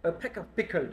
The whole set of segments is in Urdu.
a peck of pickled।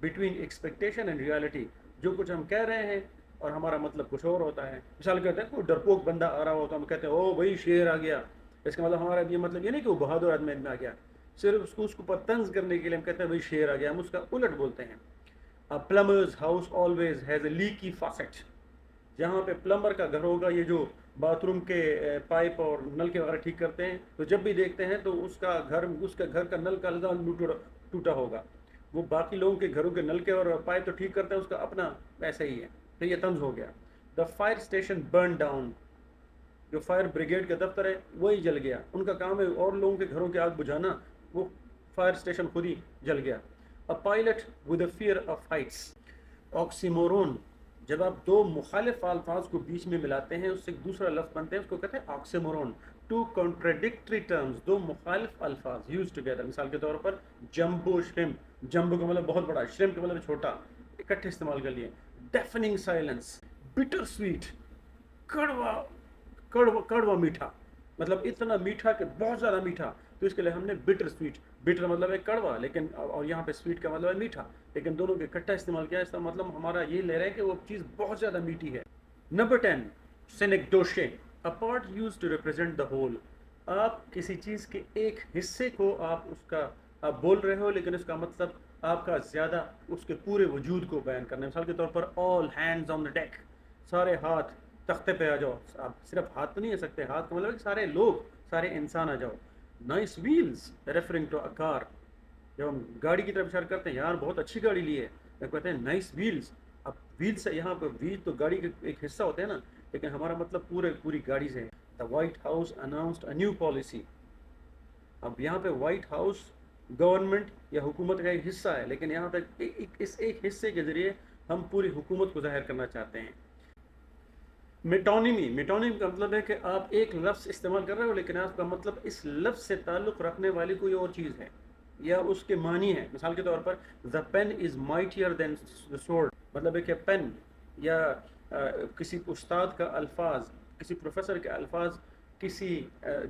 between expectation and reality. جو کچھ ہم کہہ رہے ہیں اور ہمارا مطلب کچھ اور ہوتا ہے. مثال کہتے ہیں کوئی ڈرپوک بندہ آ رہا ہو تو ہم کہتے ہیں او بھائی شیر آ گیا. اس کا مطلب ہمارا یہ مطلب یہ نہیں کہ وہ بہادر آدمی آ گیا, صرف اس کو پر طنز کرنے کے لیے ہم کہتے ہیں بھائی شیر آ گیا, ہم اس کا الٹ بولتے ہیں. A plumber's house always has a leaky faucet. جہاں پہ پلمبر کا گھر ہوگا, یہ جو باتھ روم کے پائپ اور نل کے وغیرہ ٹھیک کرتے ہیں, تو جب بھی دیکھتے ہیں تو اس کا گھر کا نل کا ٹوٹا ہوگا. وہ باقی لوگوں کے گھروں کے نل کے اور پائپ تو ٹھیک کرتے ہیں, اس کا اپنا ایسا ہی ہے. تو یہ طنز ہو گیا. The fire station burn down. جو فائر بریگیڈ کا دفتر ہے وہی جل گیا. ان کا کام ہے اور لوگوں کے گھروں کی آگ بجھانا, وہ فائر اسٹیشن خود ہی جل گیا. A pilot with a fear of heights. Oxymoron. جب آپ دو مخالف الفاظ کو بیچ میں ملاتے ہیں اس سے ایک دوسرا لفظ بنتے ہیں, اس کو کہتے ہیں آکسیمورون. Two contradictory terms, دو مخالف الفاظ used together. مثال کے طور پر جمبو شرمپ. جمبو کا مطلب بہت بڑا, شرمپ کا مطلب چھوٹا, اکٹھے استعمال کر لیے. Deafening silence. Bitter sweet. کڑوا میٹھا, مطلب اتنا میٹھا کہ بہت زیادہ میٹھا, تو اس کے لیے ہم نے bitter sweet. bitter مطلب ہے کڑوا, لیکن اور یہاں پہ sweet کا مطلب ہے میٹھا, لیکن دونوں کے اکٹھا استعمال کیا. اس کا مطلب ہمارا یہ لے رہے ہیں کہ وہ چیز بہت زیادہ میٹھی ہے. Number 10, synecdoche. A part used to represent the whole. آپ کسی چیز کے ایک حصے کو آپ بول رہے ہو, لیکن اس کا مطلب آپ کا زیادہ اس کے پورے وجود کو بیان کرنا ہے. مثال کے طور پر all hands on the deck. سارے ہاتھ تختے پہ آ جاؤ. آپ صرف ہاتھ تو نہیں آ سکتے, ہاتھ کا مطلب ہے کہ سارے لوگ, سارے انسان آ جاؤ. نائس ویلز ریفرنگ ٹو اے کار. جب ہم گاڑی کی طرف اشارہ کرتے ہیں, یار بہت اچھی گاڑی لی ہے, جب کہتے ہیں نائس ویلز. اب ویلز سے یہاں پہ ویل تو گاڑی کے ایک حصہ ہوتے ہیں نا, لیکن ہمارا مطلب پوری گاڑی سے ہے. دا white house announced a new policy. اب یہاں پہ وائٹ ہاؤس گورنمنٹ یا حکومت کا ایک حصہ ہے, لیکن یہاں پہ اس ایک حصے کے ذریعے ہم پوری حکومت کو ظاہر کرنا چاہتے ہیں. میٹونیمی کا مطلب ہے کہ آپ ایک لفظ استعمال کر رہے ہو, لیکن آپ کا مطلب اس لفظ سے تعلق رکھنے والی کوئی اور چیز ہے یا اس کے معنی ہے. مثال کے طور پر the pen is mightier than the sword. مطلب ہے کہ پین یا کسی استاد کا الفاظ, کسی پروفیسر کے الفاظ کسی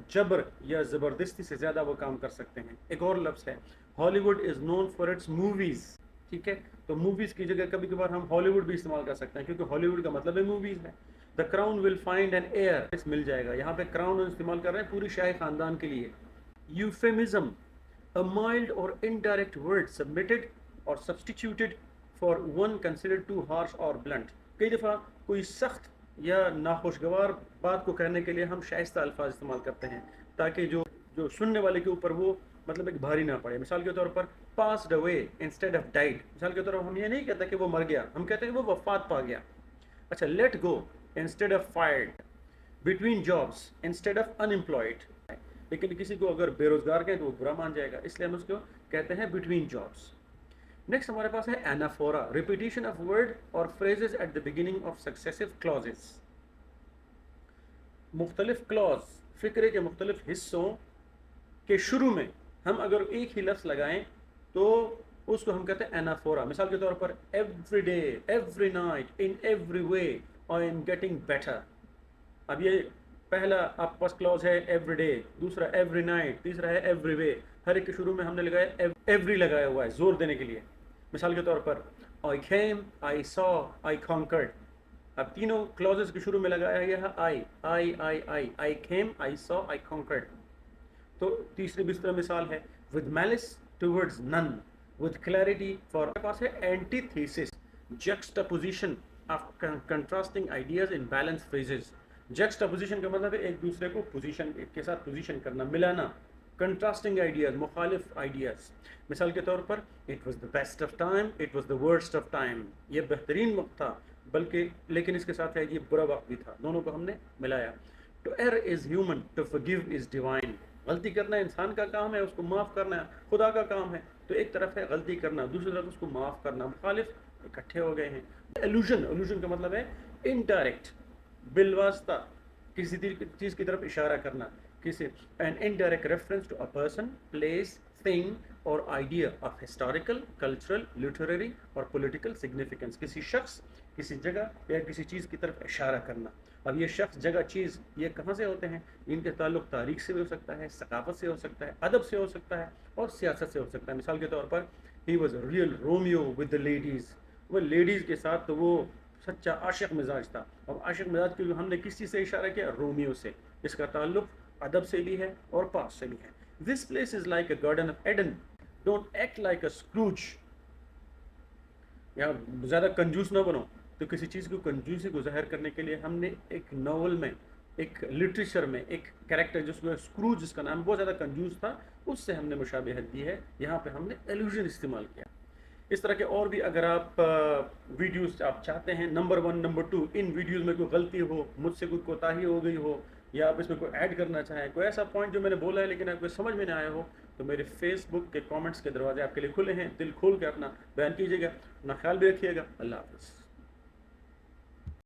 جبر یا زبردستی سے زیادہ وہ کام کر سکتے ہیں. ایک اور لفظ ہے Hollywood is known for its movies. ٹھیک ہے, تو موویز کی جگہ کبھی کبھار ہم ہالی ووڈ بھی استعمال کر سکتے ہیں, کیونکہ ہالی ووڈ کا مطلب ہے موویز ہے. The crown will find an heir. مل جائے گا. یہاں پہ crown استعمال کر رہے ہیں پوری شاہی خاندان کے لیے. Euphemism. A mild or indirect word submitted or substituted for one considered too harsh or blunt. کئی دفعہ کوئی سخت یا ناخوشگوار بات کو کہنے کے لیے ہم شائستہ الفاظ استعمال کرتے ہیں, تاکہ جو سننے والے کے اوپر وہ مطلب ایک بھاری نہ پڑے. مثال کے طور پر passed away instead of died. مثال کے طور پر ہم یہ نہیں کہتے کہ وہ مر گیا, ہم کہتے ہیں وہ وفات پا گیا. اچھا, let go instead of fired. Between jobs instead of unemployed. لیکن کسی کو اگر بے روزگار کہیں تو وہ برا مان جائے گا, اس لیے ہم اس کو کہتے ہیں between jobs. نیکسٹ ہمارے پاس ہے anaphora. Repetition of word or phrases at the beginning of successive clauses. مختلف clause, فقرے کے مختلف حصوں کے شروع میں ہم اگر ایک ہی لفظ لگائیں تو اس کو ہم کہتے ہیں anaphora. مثال کے طور پر every day, every night, in every way, I am getting better. اب یہ پہلا آپ پاس کلوز ہے ایوری ڈے, دوسرا ایوری نائٹ, تیسرا ہے ایوری وے. ہر ایک کے شروع میں ہم نے لگایا ایوری لگایا ہوا ہے زور دینے کے لیے. مثال کے طور پر I came, I saw, I conquered. اب تینوں کلوزز کے شروع میں لگایا گیا ہے I came, I saw, I conquered. تو تیسری بھی اس طرح مثال ہے with malice towards none, with clarity for. ہمارے پاس ہے antithesis, juxtaposition of contrasting ideas in balanced phrases. juxtaposition کا مطلب ہے ایک دوسرے کو پوزیشن کے ساتھ پوزیشن کرنا, ملانا. contrasting ideas, مخالف ideas. مثال کے طور پر it was the best of time, it was the worst of time. یہ بہترین وقت تھا بلکہ لیکن اس کے ساتھ ہے یہ برا وقت بھی تھا. دونوں کو ہم نے ملایا. to err is human, to forgive is divine. غلطی کرنا انسان کا کام ہے, اس کو معاف کرنا خدا کا کام ہے. تو ایک طرف ہے غلطی کرنا, دوسری طرف اس کو معاف کرنا. مخالف اکٹھے ہو گئے ہیں. allusion کا مطلب ہے indirect, بالواسطہ کسی چیز کی طرف اشارہ کرنا. کسی an indirect reference to a person, place, thing or idea of historical, cultural, literary or political significance. کسی شخص, کسی جگہ یا کسی چیز کی طرف اشارہ کرنا. اب یہ شخص, جگہ, چیز یہ کہاں سے ہوتے ہیں؟ ان کے تعلق تاریخ سے بھی ہو سکتا ہے, ثقافت سے ہو سکتا ہے, ادب سے ہو سکتا ہے اور سیاست سے ہو سکتا ہے. مثال کے طور پر He was a real Romeo with the ladies. وہ لیڈیز کے ساتھ تو وہ سچا عاشق مزاج تھا. اب عاشق مزاج کے ہم نے کس چیز سے اشارہ کیا؟ رومیو سے. اس کا تعلق ادب سے بھی ہے اور پاس سے بھی ہے. This place is like a garden of Eden. Don't act like a Scrooge. یا زیادہ کنجوس نہ بنو. تو کسی چیز کو کنجوسی کو ظاہر کرنے کے لیے ہم نے ایک ناول میں، ایک لٹریچر میں ایک کریکٹر جس کو اسکروج جس کا نام بہت زیادہ کنجوس تھا، اس سے ہم نے مشابہت دی ہے. یہاں پہ ہم نے ایلوژن استعمال کیا. اس طرح کے اور بھی اگر آپ ویڈیوز آپ چاہتے ہیں، نمبر 1 نمبر 2 ان ویڈیوز میں کوئی غلطی ہو، مجھ سے کوئی کوتاہی ہو گئی ہو، یا آپ اس میں کوئی ایڈ کرنا چاہیں، کوئی ایسا پوائنٹ جو میں نے بولا ہے لیکن آپ کو سمجھ میں نہ آیا ہو، تو میرے فیس بک کے کامنٹس کے دروازے آپ کے لیے کھلے ہیں. دل کھول کے اپنا بیان کیجیے گا. اپنا خیال بھی رکھیے گا. اللہ حافظ.